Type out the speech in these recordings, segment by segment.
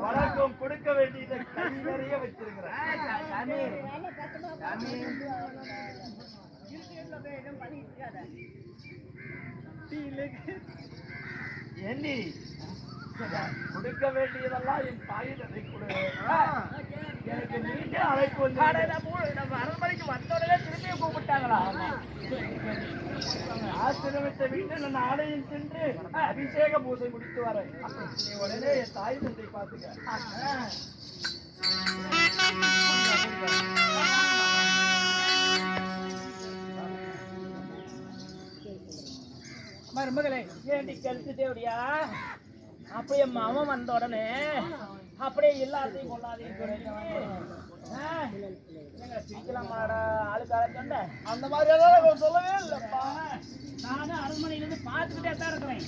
வழக்கம் கொடுக்க வேண்டியதை கை நிறைய வச்சிருக்கிறேன். எண்ணி கொடுக்க வேண்டியதெல்லாம் என் தாயிடத்தை கொடு. எனக்கு நீங்க அழைப்பு வந்து நம்ம அரண்மனைக்கு வந்தோடனே திரும்பியும் கூப்பிட்டாங்களா? ஆசிரமத்தை விட்டு நான் ஆலயம் சென்று அபிஷேக பூஜை முடித்து வரேன். நீ உடனே என் தாய் தந்தை பார்த்துக்க. மருமகளே ஏண்டி கழிச்சுட்டேடியா? அப்படியே மாமன் வந்த உடனே அப்படியே எல்லாத்தையும் கொள்ளாதையும் சிரிக்கலாமாடா ஆளுக்காக சொன்ன அந்த மாதிரி எல்லாம் சொல்லவே இல்லப்பா. நானும் அரண்மனையிலிருந்து பார்த்துக்கிட்டே தான் இருக்கிறேன்.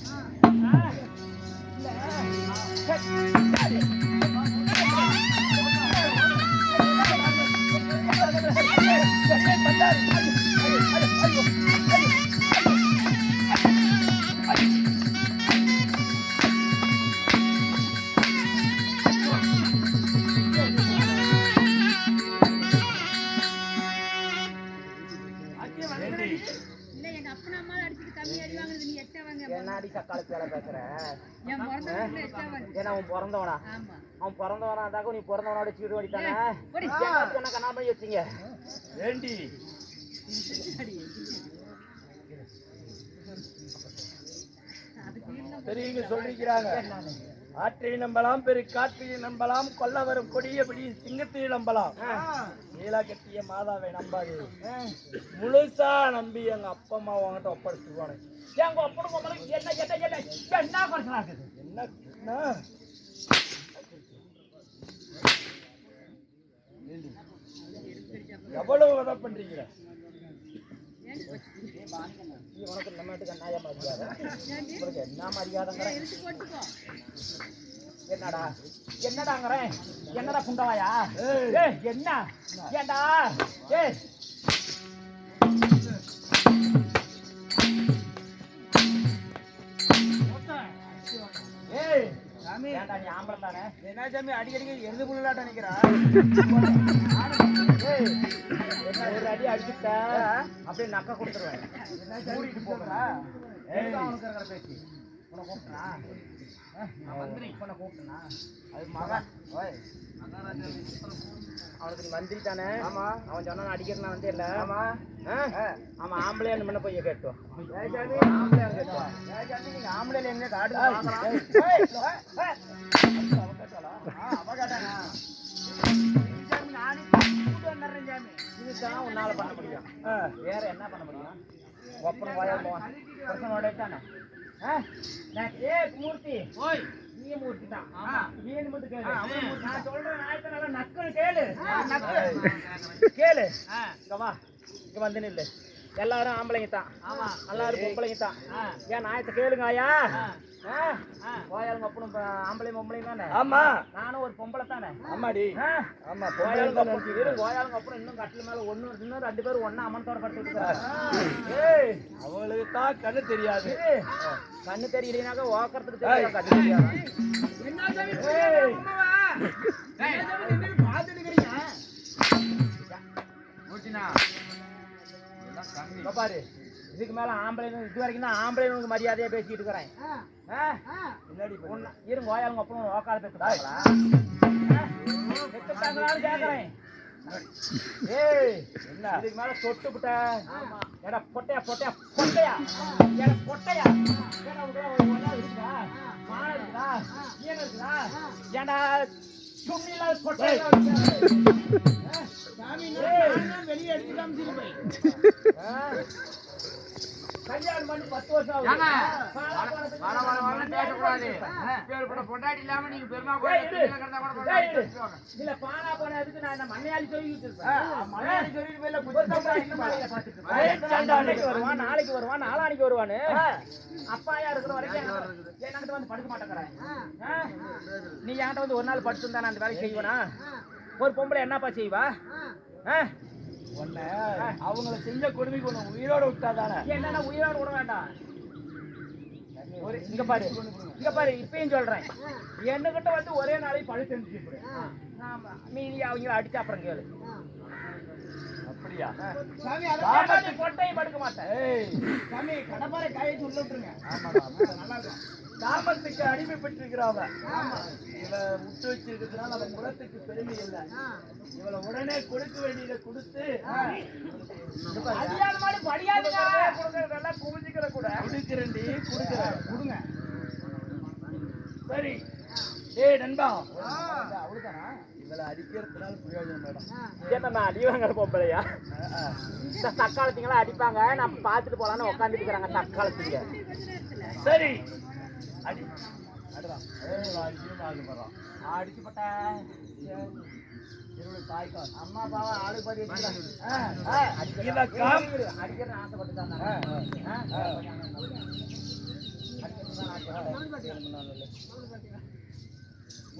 பிறந்தவனா அவன் பிறந்தவனா இருந்தாக்க நீ பிறந்தவனோட சீடு ஓடித்தானே கண்ணா பண்ணி வச்சுங்க. ஏண்டி பெரியவங்க சொல்லிக்கிறாங்க, ஆற்றை நம்பலாம், பெரு காற்றை நம்பலாம், கொல்ல வரும் கொடிய பிடி சிங்கத்தை நம்பலாம், நீலா கட்டிய மாதாவை நம்பாது. முழுசா நம்பி எங்க அப்பா அம்மா வாங்கிட்ட ஒப்படைச்சுவானே. எங்க அப்பனும் என்ன என்ன என்ன என்ன பிரச்சனை இருக்குது? என்ன எவ்வளவு உதவ பண்றீங்க? உனக்கு நம்ம வீட்டுக்கு உங்களுக்கு என்ன மரியாதைங்கிற? என்னடா என்னடாங்கிறேன்? என்னடா குண்டவாயா? என்ன ஏண்டா? நீ ஆம்பளம் தானே? என்ன சாமி அடிக்கடிக்கு எந்த புள்ளாட்ட நிக்கிறா? ஒரு அடி அடிச்சுட்ட அப்படியே நக்க கொடுத்துருவேன். கூட்டிட்டு போகிறா அவனுக்கு இருக்கிற பேச்சு உன கூப்பிட்டா மந்திரி இப்ப கூப்பிட்டனா? அது மகன் அவனுக்கு நீ மந்திரி தானே? ஆமா. அவன் சொன்னா அடிக்கிறனா வந்து இல்ல. ஆமா ஆமா ஆம்பளை முன்ன போய் கேட்டோம். ஆம்பளை கேட்டோம். நீங்க ஆம்பளை எங்க காட்டு இதுதான் உன்னால பண்ண முடியும். வேற என்ன பண்ண முடியும்? ஒப்பனம் வாயோட தானே? மூர்த்தி நீ மூர்த்தி தான். நீ மட்டும் கேளு. நான் சொல்றேன் நாயத்தை நல்லா நக்கல் கேளு. கேளு இங்க வா. இங்க வந்து நில்லு. எல்லாரும் ஆம்பளைங்க தான். எல்லாரும் பொம்பளைங்க தான். ஏன் நாயத்தை கேளுங்க ஐயா. கோயாளுங்க அப்பனும் ஆம்பளை பொம்பளைங்க தானே? ஆமா. நானும் ஒரு பொம்பளை தானே? ஆமாடி. ஆமா. கோயாளுங்க அப்புறம் இன்னும் கட்டில மேல ஒண்ணு இன்னும் 2 பேரும் ஒன்னா அம்மனத்தோட படுத்துட்டு அவங்களுக்கு தான் கண்ணு தெரியாது. கண்ணு தெரியலனாக்க ஓக்கறதுக்கு தெரியும். கண்ணு தெரியாது. பாரு இதுக்கு மேல ஆம்பளை இது வரைக்கும் தான் ஆம்பளைங்களுக்கு மரியாதையா பேசிட்டு இருக்கிறேன். இருங்க ஓயாளுங்க அப்புறம் ஓக்கால பேசுறாங்களா? கேக்குறேன். என்ன இதுக்கு மேல தொட்டு விட்ட எடா பொட்டையா பொட்டையா பொட்டையா எடா பொட்டையா இருக்குதா? மானம் இருக்குதா? ஈனம் இருக்குதா? ஏண்டா சுண்ணில பொட்டையா வெளியே எடுத்து கல்யாணம் பண்ணி 10 வருஷம் ஆகுது. பொண்டாட்டி இல்லாம நீங்க பெருமா இல்ல பானா போன எதுக்கு நான் என்ன மண்ணையாளி சொல்லிட்டு இருப்பேன். மண்ணையாளி சொல்லிட்டு வருவான், நாளைக்கு வருவான், நாளானிக்கு வருவான்னு அப்பாயா இருக்கிற வரைக்கும் என்கிட்ட வந்து படுக்க மாட்டேங்கிறேன். நீ என்கிட்ட வந்து ஒரு நாள் படுத்துருந்தா நான் அந்த வேலையை செய்வேனா? ஒரு பொம்பளை என்னப்பா செய்வா? அவங்களை செஞ்ச கொடுமைக்கு உயிரோட விட்டா தானே? என்னன்னா உயிரோட விட வேண்டாம். இங்க பாரு இப்பயும் சொல்றேன் என்கிட்ட வந்து ஒரே நாளைக்கு பழு செஞ்சு மீதி அவங்க அடிச்சு அப்புறம் கேளு அப்படியா கொட்டையும் படுக்க மாட்டேன் சாமி கடப்பாறை காயை சொல்ல விட்டுருங்க நல்லா இருக்கும் காமத்துக்கு அடிமைப்பட்டிருக்கிறாவ இவளை விட்டு வச்சிருக்கிறதுனால அவன் குலத்துக்கு பெருமை இல்லை இவளை உடனே கொடுக்க வேண்டியதை கொடுத்து படியாத மாதிரி படியாத குமிஞ்சிக்கிற கூட கொடுக்கிறேன்டி கொடுக்குறேன் கொடுங்க சரி ஏய் நண்பா அவ்வளவுதானா இவளை அடிக்கிறதுனால பிரயோஜனம் மேடம் கேட்டா நான் அடி வாங்குற பொம்பளையா இந்த தக்காளத்திங்களா அடிப்பாங்க நம்ம பார்த்துட்டு போலான்னு உட்காந்துட்டு இருக்கிறாங்க தக்காளத்திங்க சரி அடி அடிதான் அடிக்கணும் ஆகுறான் அடிச்சு போட்டேன் தாய்க்கா அம்மா பாவா ஆளு பதி அடிக்கிறேன் ஆசைப்பட்டுட்டாங்க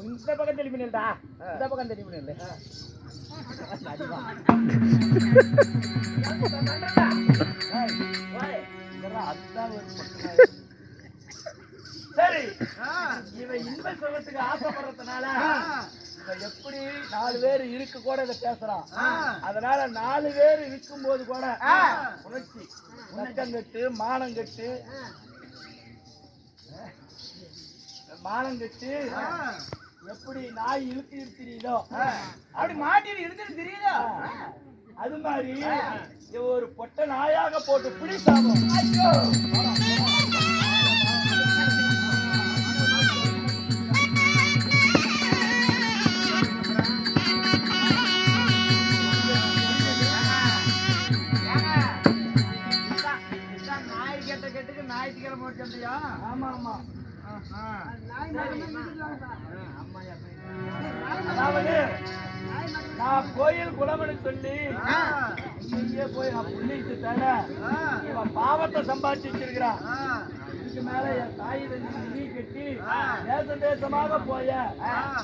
இந்த பக்கம் திரும்பி நில்டா இந்த பக்கம் திரும்பி நில்லு சரி இவன் இன்ப சுகத்துக்கு ஆசைப்படுறதுனால இவன் எப்படி 4 பேர் இருக்கு கூட இதை பேசுறான் அதனால 4 பேர் இருக்கும் போது கூட உணர்ச்சி நக்கங்கட்டு மானங்கட்டு எப்படி நாய் இழுத்து தெரியுதோ அப்படி மாட்டிட்டு இழுத்துட்டு தெரியுதோ அது மாதிரி ஒரு பொட்ட நாயாக போட்டு பிடிச்சாலும் நாய் கேட்ட கேட்டுக்கு ஞாயிற்றுக்கிழமை போட்டியா ஆமா ஆமா அதாவது நான் கோயில் குலமனு சொல்லி இங்கே போய் நான் புள்ளிட்டு தர இவன் பாவத்தை சம்பாதிச்சு வச்சிருக்கிறான் இதுக்கு மேல என் தாய் நீ கட்டி தேசம் தேசமாக போய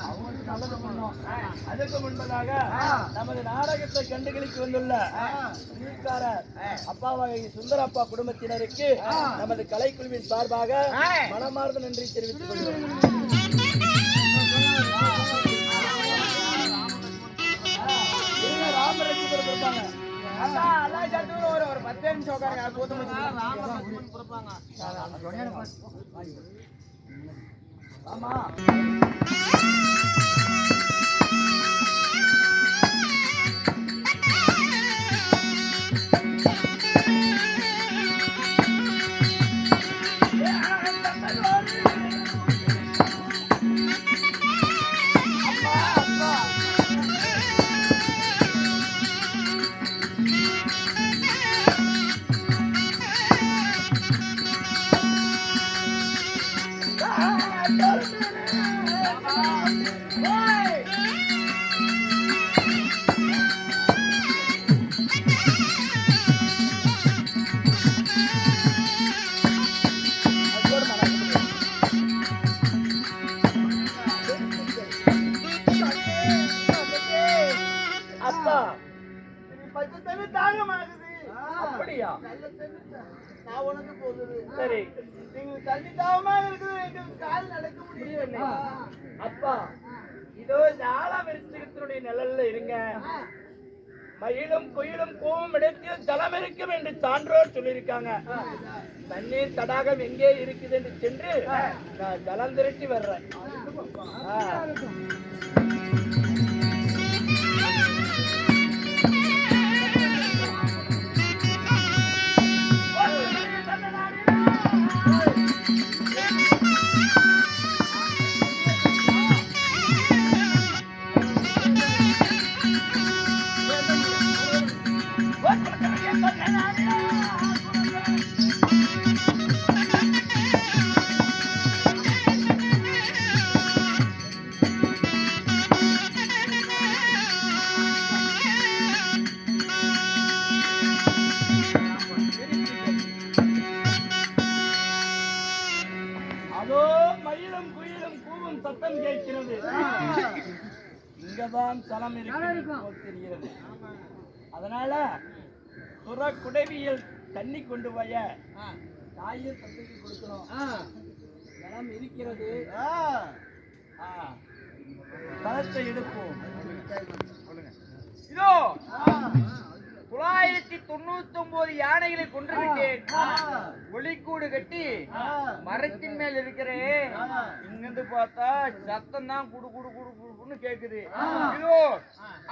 அவங்களுக்கு நல்லது பண்ணோம் அதுக்கு முன்பதாக நமது நாடகத்தை கண்டுகளித்து வந்துள்ள நீக்காரர் அப்பாவகை சுந்தரப்பா குடும்பத்தினருக்கு நமது கலைக்குழுவின் சார்பாக மனமார்ந்த நன்றி தெரிவித்துக் கொள்கிறோம். ராமரட்சிபுரம் இருப்பாங்க ஒரு 10 நிமிஷம் உட்காருங்க ஆமா அப்படியா சரி அப்பா இதோ ஜாலா விருச்சிகத்தினுடைய நிழல்ல இருங்க மயிலும் குயிலும் கூவும் இடத்தில் ஜலம் இருக்கும் என்று சான்றோர் சொல்லியிருக்காங்க தண்ணீர் தடாகம் எங்கே இருக்குது என்று சென்று நான் ஜலம் திரட்டி வர்றேன் சத்தம் கேட்கிறது இங்கதான் தலம் இருக்கிறது அதனால புற குடவியில் தண்ணி கொண்டு போய தாயை தந்தைக்கு கொடுக்கணும் பணம் இருக்கிறது. பணத்தை எடுப்போம். இதோ 999 யானைகளை கொன்றுவிட்டேன். ஒளிக்கூடு கட்டி மரத்தின் மேல் இருக்கிறேன். இங்கிருந்து பார்த்தா சத்தம் தான் குடு குடு குடு குடுன்னு கேக்குது. இதோ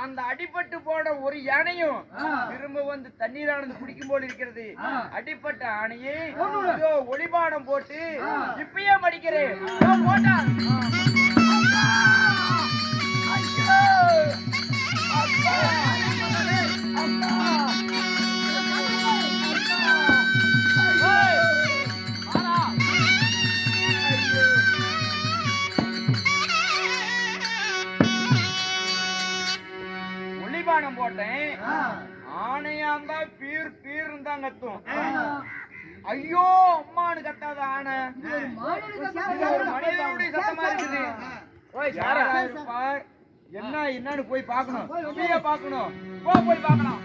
அந்த அடிபட்டு போன ஒரு யானையும் திரும்ப வந்து தண்ணீரானது குடிக்கும் போல் இருக்கிறது. அடிப்பட்ட ஆணையை இதோ ஒளிபாடம் போட்டு இப்பயே மடிக்கிறேன். போட்டா ஒளிபானம் போட்டேன். ஆனையாந்தா பீர் பீர் தான் கத்தும். ஐயோ அம்மானு கத்தாத ஆனை. ஒரு மனிதனுடைய சத்தமா இருக்குது. என்ன என்னன்னு போய் பார்க்கணும். பார்க்கணும் போய் பார்க்கணும்.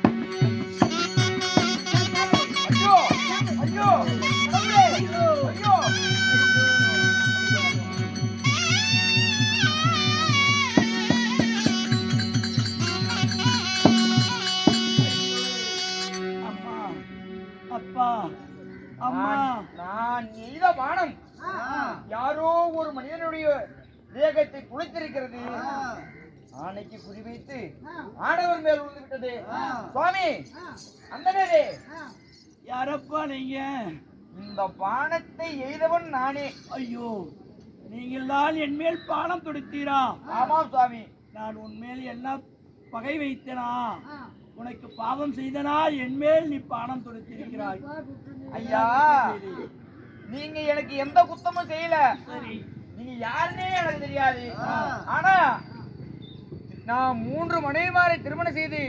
ஐயோ ஐயோ ஐயோ அப்பா அம்மா, நான் எய்த வானம் யாரோ ஒரு மனிதனுடைய தேகத்தை குளித்திருக்கிறது. ஆணைக்கு குறிவைத்து ஆடவர் மேல் விழுந்து விட்டது. சுவாமி அந்த நேரே யாரப்பா நீங்க? இந்த பானத்தை எய்தவன் நானே. ஐயோ, நீங்கள் தான் என் மேல் பானம் தொடுத்தீரா? ஆமாம் சுவாமி. நான் உன்மேல் என்ன பகை வைத்தனா? உனக்கு பாவம் செய்தனா? என் மேல் நீ பானம் தொடுத்திருக்கிறாய். ஐயா, நீங்க எனக்கு எந்த குத்தமும் செய்யல. சரி, நீங்க யாருன்னே எனக்கு தெரியாது. ஆனா நான் 3 மனைவிமாரை திருமணம் செய்து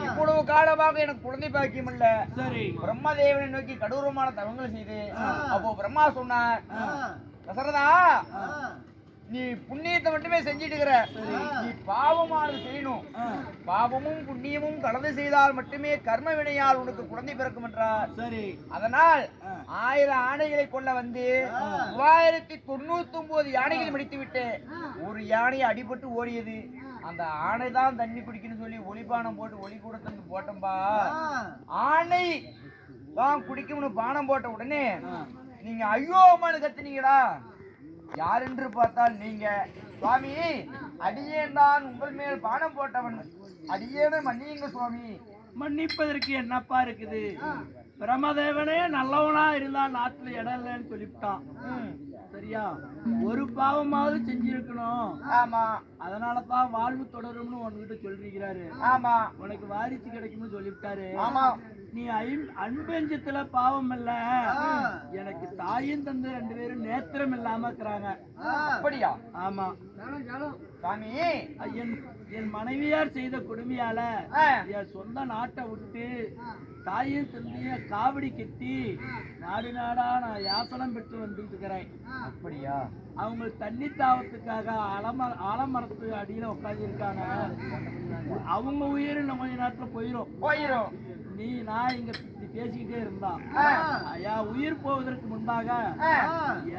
இவ்வளவு காலமாக எனக்கு குழந்தை பாக்கியம் இல்ல. சரி, பிரம்மதேவனை நோக்கி கடூரமான தவங்களை செய்து அப்போ பிரம்மா சொன்னார், தசரதா நீ புண்ணியத்தை மட்டுமே செஞ்சிட்டு இருக்கிற, நீ பாவமானது செய்யணும். பாவமும் புண்ணியமும் கலந்து செய்தால் மட்டுமே கர்ம வினையால் உனக்கு குழந்தை பிறக்கும் என்றார். சரி, அதனால் 1000 ஆணைகளை கொள்ள வந்து 999 யானைகளை முடித்து விட்டு ஒரு யானை அடிபட்டு ஓடியது. அந்த ஆணை தான் தண்ணி குடிக்கணும்னு சொல்லி ஒளிபானம் போட்டு ஒளி கூட தந்து போட்டோம்பா. ஆணை தான் குடிக்கும்னு பானம் போட்ட உடனே நீங்க ஐயோ அம்மானு கத்துனீங்களா? யார் என்று பார்த்தால் நீங்க. சுவாமி, அடியேன் தான் உங்கள் மேல் பானம் போட்டவன். அடியேன மன்னியுங்க சுவாமி. மன்னிப்பதற்கு என்னப்பா இருக்குது? பிரம்மதேவனே நல்லவனா இருந்தா நாட்டுல இடம் இல்லைன்னு சொல்லிவிட்டான். சரியா? ஒரு பாவமாவது செஞ்சிருக்கணும். ஆமா, அதனாலதான் வாழ்வு தொடரும்னு உன்கிட்ட சொல்லிருக்கிறாரு. ஆமா, உனக்கு வாரிசு கிடைக்கும்னு சொல்லிவிட்டாரு. ஆமா, நீ அன்பெஞ்சத்துல பாவம் இல்ல, எனக்கு தாயும் தந்து 2 பேரும் நேத்திரம் இல்லாம இருக்கிறாங்க. அப்படியா? ஆமா சாமி, என் மனைவியார் செய்த கொடுமையால என் சொந்த நாட்டை விட்டு தாயும் தந்தைய காவடி கட்டி நாடு நாடா நான் யாசனம் பெற்று வந்துட்டு இருக்கிறேன். அப்படியா? அவங்க தண்ணி தாவத்துக்காக ஆலமரத்து அடியில உட்காந்து இருக்காங்க. அவங்க உயிர் இன்னும் கொஞ்ச நேரத்துல போயிரும். நான் இங்க பேசிக்கிட்டே இருந்தா ஐயா, உயிர் போவதற்கு முன்பாக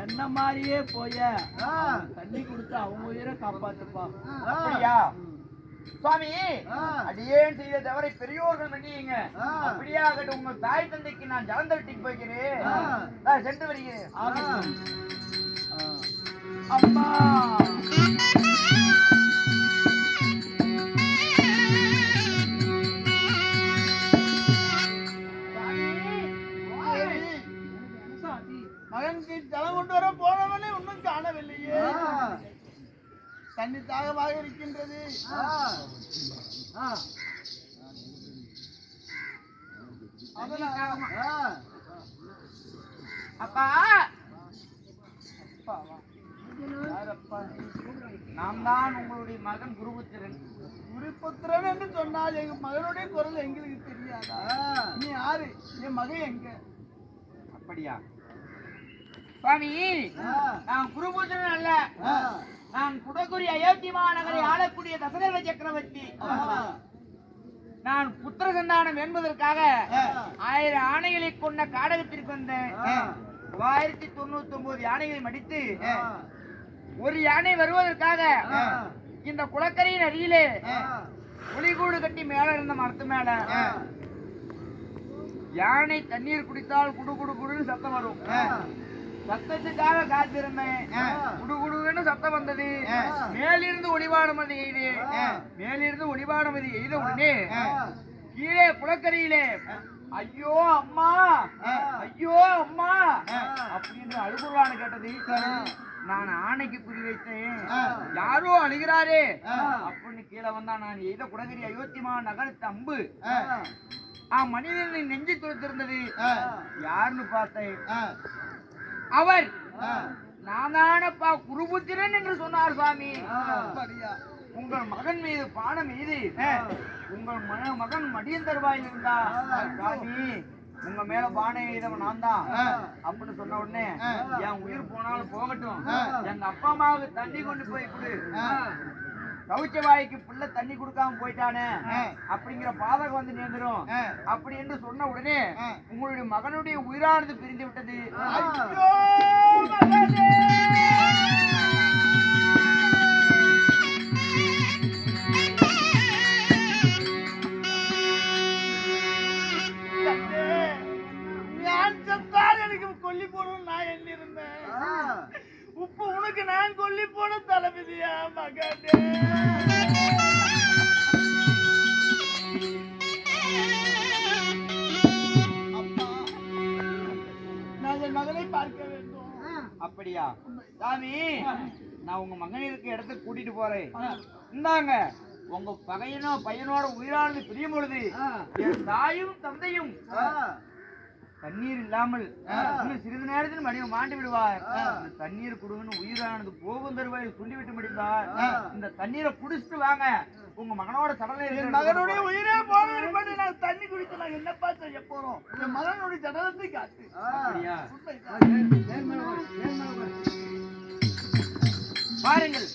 என்ன மாதிரியே போய தண்ணி கொடுத்து அவங்க உயிரை காப்பாத்துப்பா. அப்படியா? சுவாமி, அடியேன் செய்த தவறை பெரியோர்கள் மன்னியுங்க. அப்படியாகட்டும், உங்க தாய் தந்தைக்கு நான் ஜலந்தரட்டிக்கு போய்க்கிறேன், சென்று வருகிறேன். அம்மா, மகனுக்கு ஜலம் கொண்டு வர போனவனே இன்னும் காணவில்லையே. தண்ணி தாகமாக இருக்கின்றது. அப்பா, நான் தான் உங்களுடைய மகன் குருபுத்திரன். குருபுத்திரன் என்று சொன்னால் எங்க மகனுடைய குரல் எங்களுக்கு தெரியாதா? நீ யாரு? என் மகன் எங்க? அப்படியா? சுவாமி, நான் குருபுத்திரன் அல்ல, நான் குடகுரி அயோத்தி மாநகரை ஆளக்கூடிய தசரத சக்கரவர்த்தி. நான் புத்திர சந்தானம் என்பதற்காக 1000 ஆணைகளை கொண்ட காடகத்திற்கு வந்தேன். 1099 யானைகளை மடித்து ஒரு யானை வருவதற்காக இந்த குளக்கரையின் அருகிலே ஒளிகூடு கட்டி மேல இருந்த மரத்து மேல யானை தண்ணீர் குடித்தால் குடு குடு குடுன்னு சத்தம் வரும். சத்தத்துக்காக காத்திருந்தேன். குடு குடுன்னு சத்தம் வந்தது. மேலிருந்து ஒளிவானமதி எய்து மேலிருந்து ஒளிவானமதி எய்த உடனே கீழே குளக்கரையிலே ஐயோ அம்மா ஐயோ அம்மா அப்படின்னு அழுகுறான்னு கேட்டது. நான் ஆணைக்கு குறி வைத்தேன், யாரோ அழுகிறாரே அப்படின்னு கீழே வந்தா நான் எய்த குளக்கரி அயோத்தியமா நகரத்து அம்பு மனிதனின் நெஞ்சு துளைத்திருந்தது. யாருன்னு பார்த்தேன், அவர் நானானப்பா குருபுத்திரன் என்று சொன்னார் சாமி. உங்கள் மகன் மீது பானம் மீது உங்கள் மகன் மடியன் தருவாயில் இருந்தா சாமி, உங்க மேல பானை எய்தவன் நான் தான் அப்படின்னு சொன்ன உடனே என் உயிர் போனாலும் போகட்டும், எங்க அப்பா அம்மாவுக்கு தண்ணி கொண்டு போய் கொடு, கவுச்ச வாய்க்கு பிள்ளை தண்ணி கொடுக்காம போயிட்டானே அப்படிங்கிற பாதகம் வந்து நேர்ந்துரும் அப்படி என்று சொன்ன உடனே உங்களுடைய மகனுடைய உயிரானது பிரிந்து விட்டது. எனக்கு கொல்லி போடணும் நான் என்ன இருந்தேன், உப்பு உனக்கு நான் கொல்லி போன தளபதியா மகனே. நான் என் மகனை பார்க்க வேண்டும். அப்படியா சாமி, நான் உங்க மகனிற்கு இடத்துக்கு கூட்டிட்டு போறேன். இந்தாங்க உங்க பையனோட உயிரானது பிரியும் பொழுது என் தாயும் தந்தையும் தண்ணீர் இல்லாமல் இன்னும் சிறிது நேரத்தில் மடியும் மாண்டு விடுவார். தண்ணீர் குடுங்கன்னு உயிரானது போகும் தருவாயில் சொல்லிவிட்டு முடிந்தார். இந்த தண்ணீரை குடிச்சிட்டு வாங்க, உங்க மகனோட சடலை மகனுடைய உயிரே போன நான் தண்ணி குடிச்சு நான் என்னப்பா செய்ய போறோம், என் மகனுடைய சடலத்தை காட்டு. பாருங்கள்,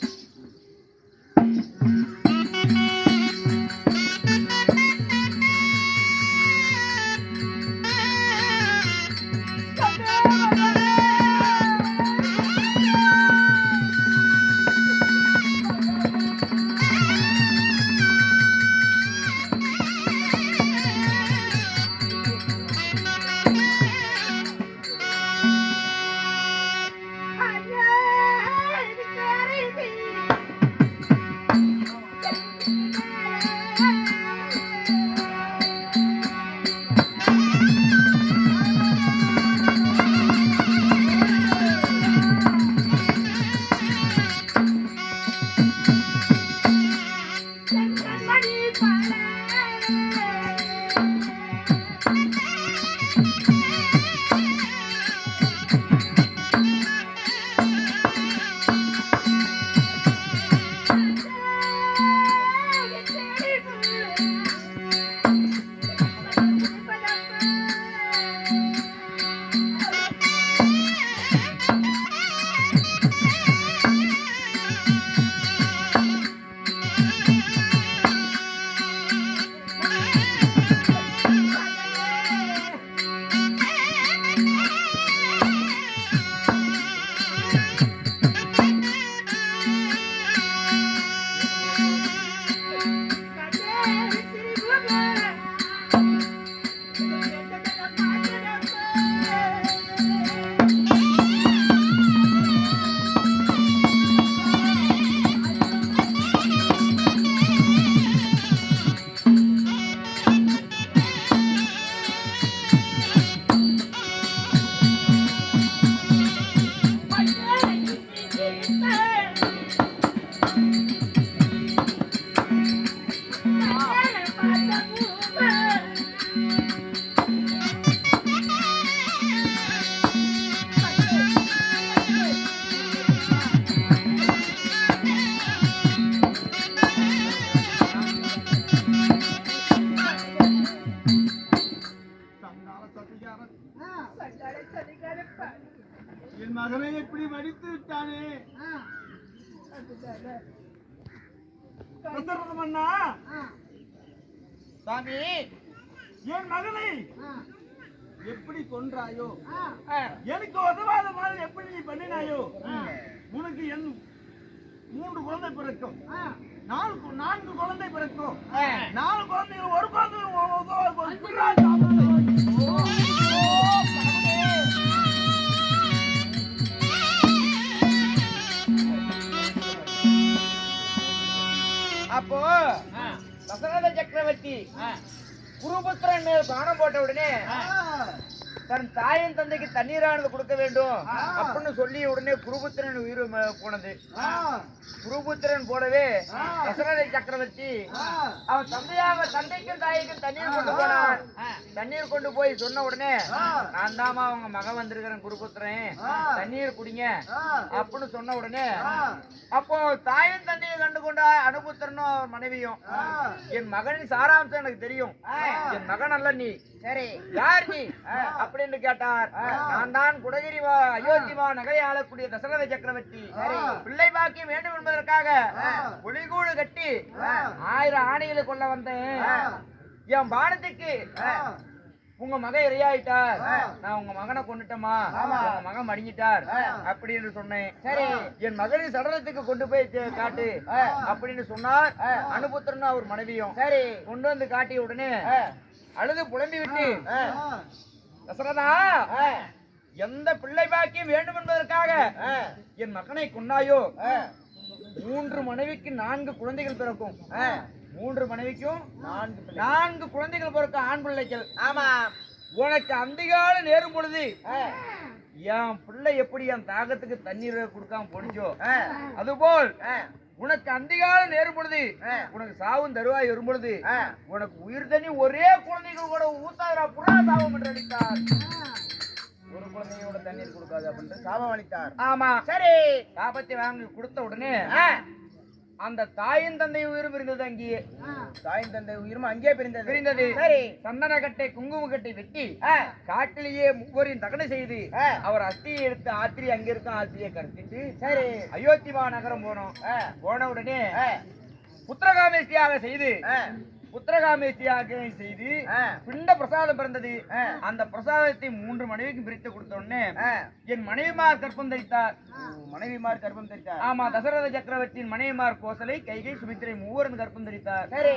என் மகனை எப்படி மடித்து விட்டானே சாமி, என் மகனை எப்படி கொன்றாயோ, எனக்கு உதவாத மாதிரி எப்படி நீ பண்ணினாயோ, உனக்கு என் 3 குழந்தை பிறக்கும், 4 குழந்தை பிறக்கும், 4 குழந்தைகள் ஒரு குழந்தை அப்போ தசரத சக்கரவர்த்தி குருபுத்திரன் மேல் பானம் போட்ட உடனே தன் தாயின் தந்தைக்கு தண்ணீரானது கொடுக்க வேண்டும் அப்படின்னு சொல்லி உடனே குருபுத்திரன் உயிர் போனது. குருபுத்திரன் போடவே தசரத சக்கரவர்த்தி அவன் தந்தைக்கும் தாய்க்கும் தண்ணீர் கொண்டு போனான். தண்ணீர் கொண்டு போய் சொன்ன உடனே நான் தாமா அவங்க மகன் வந்திருக்கிறேன் குருபுத்திரன், தண்ணீர் குடிங்க அப்படின்னு சொன்ன உடனே அப்போ தாயும் தந்தையை கண்டு கொண்ட அனுபுத்திரனும் அவர் மனைவியும் என் மகனின் சாராம்சம் எனக்கு தெரியும், என் மகன் அல்ல நீ, சரி யார் நீ அப்படின்னு கேட்டார். நான் தான் குடகிரி அயோத்திமா நகரை ஆளக்கூடிய தசரத சக்கரவர்த்தி. பிள்ளை பாக்கியம் வேண்டும் என்பதற்காக புலிகூடு கட்டி 1000 ஆணைகளை கொள்ள வந்தேன். என் பானத்துக்கு உங்க மகன் இரையாயிட்டார், நான் உங்க மகனை கொண்டுட்டமா, உங்க மகன் மடிஞ்சிட்டார் அப்படின்னு சொன்னேன். சரி என் மகனின் சடலத்துக்கு கொண்டு போய் காட்டு அப்படின்னு சொன்னார். அனுபுத்திரன் அவர் மனைவியும் சரி கொண்டு வந்து காட்டிய உடனே அழுது புலம்பி விட்டு, தசரதா எந்த பிள்ளை பாக்கியம் வேண்டும் என்பதற்காக என் மகனை கொண்டாயோ, 3 மனைவிக்கு 4 குழந்தைகள் பிறக்கும், 3 மனைவிக்கும் 4 குழந்தைகள் பிறக்கும், ஆண் பிள்ளைகள். ஆமா, உனக்கு அதிகால நேரும் பொழுது என் பிள்ளை எப்படி என் தாகத்துக்கு தண்ணீர் கொடுக்காம போனிச்சோ, அதுபோல் உனக்கு அதிகால நேரும் பொழுது உனக்கு சாவும் தருவாய் வரும் பொழுது உனக்கு உயிர் தண்ணி ஒரே குழந்தைகள் கூட ஊத்தாதரா புறா சாபம் என்று அளித்தார். ஒரு குழந்தையோட தண்ணீர் கொடுக்காது அப்படின்னு சாபம் அளித்தார். ஆமா சரி சாபத்தை வாங்கி கொடுத்த உடனே அந்த தாயின் தந்தை உயிரும் இருந்தது. அங்கேயே தாயின் தந்தை உயிரும் அங்கே பிரிந்தது. சரி சந்தன கட்டை குங்கும கட்டை வெட்டி காட்டிலேயே 3 தகனை செய்து அவர் அஸ்தியை எடுத்து ஆத்திரி அங்க இருக்கும் ஆத்திரியை கடத்திட்டு சரி அயோத்திமா நகரம் போனோம். போன உடனே புத்திரகாமேஷ்டியாக செய்து பிண்ட பிரசாதம் பிறந்தது. அந்த பிரசாதத்தை 3 மனைவிக்கு பிரித்து கொடுத்த உடனே என் மனைவிமார் கற்பம் தரித்தார். ஆமா, தசரத சக்கரவர்த்தியின் மனைவிமார் கோசலை, கைகை, சுமித்திரை 3 கற்பம் தரித்தார். சரி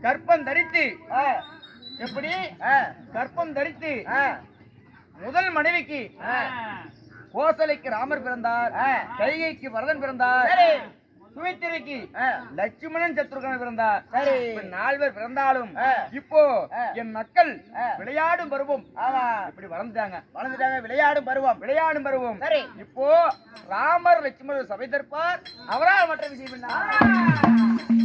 கற்பம் தரித்து எப்படி கற்பம் தரித்து முதல் மனைவிக்கு கோசலைக்கு ராமர் பிறந்தார், கைகைக்கு பரதன் பிறந்தார், சுமித்திரைக்கு லட்சுமணன் சத்ருகன் பிறந்தார். சரி 4 பேர் பிறந்தாலும் இப்போ என் மக்கள் விளையாடும் பருவம் இப்படி வளர்ந்துட்டாங்க. விளையாடும் பருவம். சரி இப்போ ராமர் லட்சுமணர் சபை தற்பார், அவரால் மற்ற விஷயம் என்ன